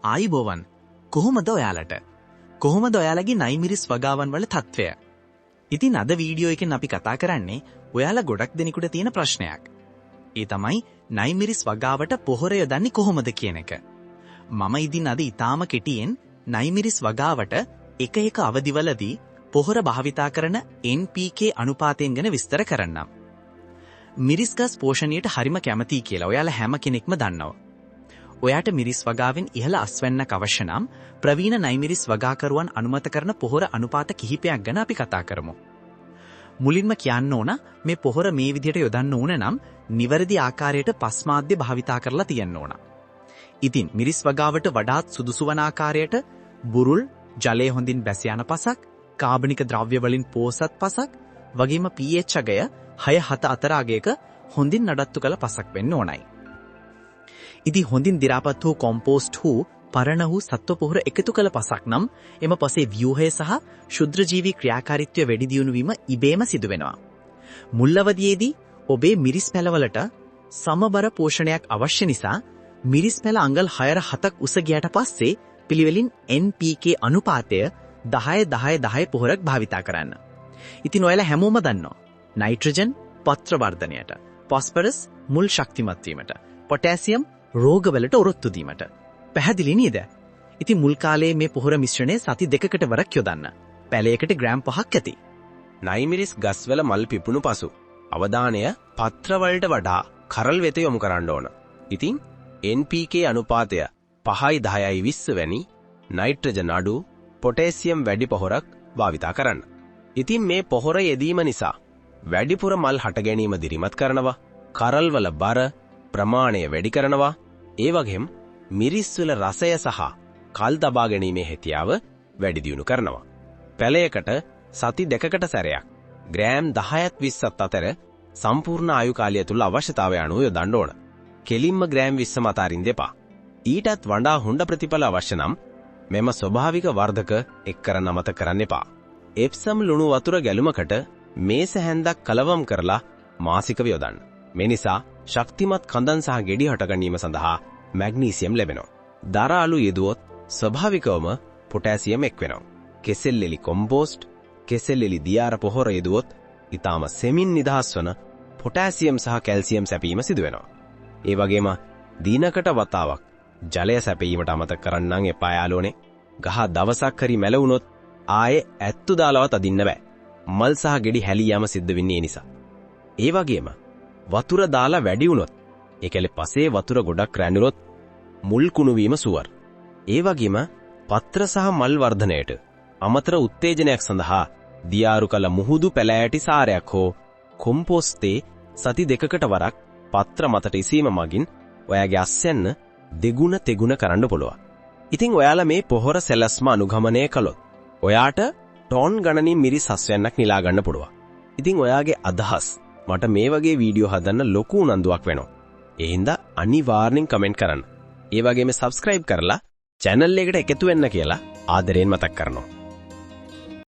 ආයිබෝවන් කොහොමද ඔයාලට? කොහොමද ඔයාලගේ නයිමිරිස් වගාවන් වල තත්ත්වය? ඉතින් අද වීඩියෝ එකෙන් අපි කතා කරන්නේ ඔයාලා ගොඩක් දෙනෙකුට තියෙන ප්‍රශ්නයක්. ඒ තමයි නයිමිරිස් වගාවට පොහොර යොදන්නේ කොහොමද කියන එක. මම ඉදින් අද ඊටාම කෙටියෙන් නයිමිරිස් වගාවට එක අවදිවලදී පොහොර භාවිතා කරන NPK අනුපාතයෙන් ගැන විස්තර කරන්නම්. මිරිස් ගස් පෝෂණයට හරිම කැමතියි කියලා ඔයාලා හැම කෙනෙක්ම දන්නවා. ඔයාට මිරිස් වගාවෙන් ඉහළ අස්වැන්නක් අවශ්‍ය නම් ප්‍රවීණ නයිමිරිස් වගාකරුවන් අනුමත කරන පොහොර අනුපාත කිහිපයක් ගැන අපි කතා කරමු. මුලින්ම කියන්න ඕන මේ පොහොර මේ විදිහට යොදන්න ඕන නම් නිවැරදි ආකාරයට පස් මාධ්‍ය භාවිතා කරලා තියෙන්න ඕන. ඉතින් මිරිස් වගාවට වඩාත් සුදුසු වන ආකාරයට බුරුල්, ජලය හොඳින් බැස යන පසක්, කාබනික ද්‍රව්‍ය වලින් පෝසත් පසක්, වගේම pH අගය 6-7 අතර අගයක හොඳින් නඩත්තු කළ පසක් වෙන්න ඕනයි. ඉතින් හොඳින් දි รา පත් වූ කොම්පෝස්ට් වූ පරණ වූ සත්ව පොහොර එකතු කළ පසක් නම් එම පසේ ව්‍යුහය සහ ශුද්‍රජීවී ක්‍රියාකාරීත්වය වැඩි දියුණු වීම ඉබේම සිදු වෙනවා. මුල් අවදියේදී ඔබේ මිරිස් පැලවලට සමබර පෝෂණයක් අවශ්‍ය නිසා මිරිස් පැල අඟල් 6-7ක් උස ගියට පස්සේ පිළිවෙලින් NPK අනුපාතය 10-10-10 පොහොරක් භාවිතා කරන්න. ඉතින් ඔයාලා හැමෝම දන්නවා නයිට්‍රජන් පත්‍ර වර්ධනයට, ෆොස්ෆරස් මුල් ශක්තිමත් වීමට, පොටෑසියම් රෝගවලට ඔරොත්තු දීමට. පැහැදිලි නේද? ඉතින් මුල් කාලයේ මේ පොහොර මිශ්‍රණය සති 2කට වරක් යොදන්න. පැලයකට ග්‍රෑම් 5ක් ඇති. නයිමිරිස් ගස්වල මල් පිපුණු පසු අවධානය පත්‍ර වලට වඩා කරල් වෙත යොමු කරන්න ඕන. ඉතින් NPK අනුපාතය 5:10:20 වැනි නයිට්‍රජන් අඩු, පොටෑසියම් වැඩි පොහොරක් භාවිතා කරන්න. ඉතින් මේ පොහොර යෙදීම නිසා වැඩිපුර මල් හට ගැනීම දිරිමත් කරනවා, කරල් වල බර ප්‍රමාණය වැඩි කරනවා, ඒ වගේම මිරිස් වල රසය සහ කල් තබා ගැනීමේ හැකියාව වැඩි දියුණු කරනවා. පැලයකට සති 2කට සැරයක් ග්‍රෑම් 10-20ත් අතර සම්පූර්ණ ආයු කාලය තුල අවශ්‍යතාවය අනුව යොදන්න ඕන. කෙලින්ම ග්‍රෑම් 20 මත අරින්න එපා. ඊටත් වඩා හොඳ ප්‍රතිඵල අවශ්‍ය නම් මෙම ස්වභාවික වර්ධක එක් කරන්න අමතක කරන්න එපා. එප්සම් ලුණු වතුර ගැලුමකට මේස හැන්දක් කලවම් කරලා මාසිකව යොදන්න. මේ නිසා ශක්තිමත් කඳන් සහ ගෙඩි හට ගැනීම සඳහා මැග්නීසියම් ලැබෙනවා. දර අලු යෙදුවොත් ස්වභාවිකවම පොටෑසියම් එක් වෙනවා. කෙසෙල් එලි කොම්පෝස්ට්, කෙසෙල් එලි දියාර පොහොර යෙදුවොත් ඊටම සෙමින් නිදහස් වන පොටෑසියම් සහ කැල්සියම් සැපීම සිදු වෙනවා. ඒ වගේම දිනකට වතාවක් ජලය සැපීමට අමතක කරන්නම් එපා යාළුවනේ. ගහ දවසක් හරි මැලවුනොත් ආයේ ඇත්තු දාලවත් අදින්න බෑ. මල් සහ ගෙඩි හැලී යාම සිද්ධ වෙන්නේ නිසා. ඒ වගේම වතුර දාලා වැඩි වුණොත්, ඒකලේ පසේ වතුර ගොඩක් රැඳුනොත් මුල් කුණු වීම සුවර්. ඒ වගේම පත්‍ර සහ මල් වර්ධනයට අමතර උත්තේජනයක් සඳහා දියාරු කළ මුහුදු පැලෑටි සාරයක් හෝ කොම්පෝස්ටේ සති 2කට වරක් පත්‍ර මතට ඉසීම මගින් ඔයාගේ අස්යන්න දෙගුණ තෙගුණ කරන්න පුළුවන්. ඉතින් ඔයාලා මේ පොහොර සැලැස්ම අනුගමනය කළොත් ඔයාට ටොන් ගණනින් මිරිස් අස්වැන්නක් නිලා ගන්න පුළුවන්. ඉතින් ඔයාගේ අදහස් මට මේ වගේ වීඩියෝ හදන්න ලොකු උනන්දුවක් වෙනවා. ඒ හින්දා අනිවාර්යෙන් කමෙන්ට් කරන්න. ඒ වගේම සබ්ස්ක්‍රයිබ් කරලා channel එකට එකතු වෙන්න කියලා ආදරයෙන් මතක් කරනවා.